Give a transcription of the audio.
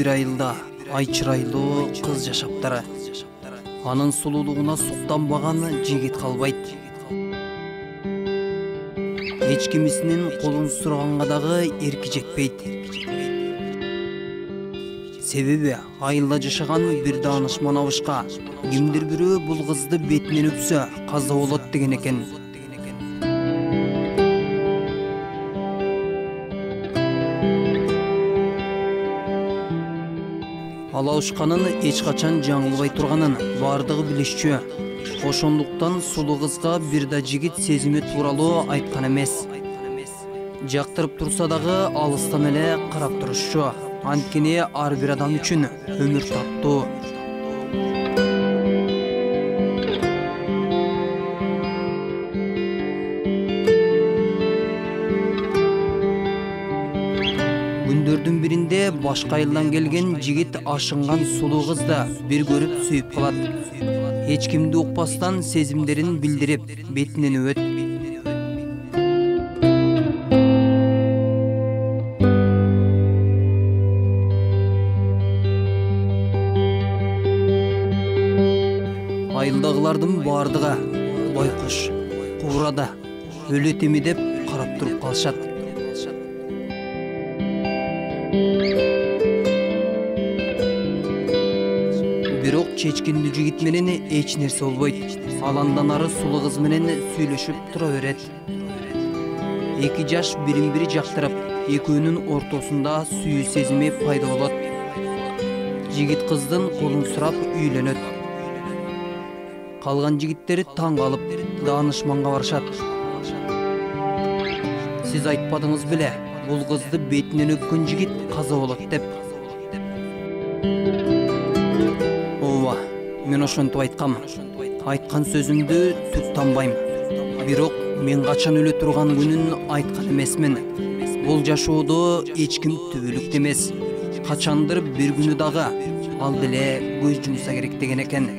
bir айылда ай чырайлуу кыз жашаптары. Анын сулуулугуна суктанбаган жигит калбайт. Эч кимисинин колун сурганга дагы эрки жетпейт. Себеби айылда жашаган бир даанышман абышка кимдир бирөө бул кызды бетинен өпсө каза болот деген экен. Ал абышканын эч качан жаңылбай турганын бардыгы билишчү. Ошондуктан сулуу кызга бир да жигит сезими тууралуу айткан эмес. Жактырып турса дагы алыстан эле карап турушчу. Анткени ар бир адам үчүн өмүр таттуу. Күндөрдүн биринде башка айылдан келген жигит ашынган сулуу кызды бир көрүп сүйүп калат. Эч кимди укпастан сезимдерин билдирип, бетинен өбөт. Айылдагылардын бардыгы байкуш, кубрада, өлөтеми деп карап туруп калышат. Бирок чечкиндүү жигит менен эч нерсе болбойт. Ал андан ары сулуу кыз менен сүйлөшүп тура берет. Эки жаш бирин-бири жактырып, экөөнүн ортосунда сүйүү сезими пайда болот. Жигит кыздын колун сурап үйлөнөт. Калган жигиттер таң калып, даанышманга барышат. Сиз айтпадыңыз беле, бул кызды бетинен өпкөн жигит каза болот деп. Ооба, мен ошентип айткам. Айткан сөзүмдү түк танбайм. Бирок мен качан өлө турган күнүн айткан эмесмин. Бул жашоодо эч ким түбөлүктүү эмес. Качандыр бир күнү дагы ал деле көз жумса керек деген экен.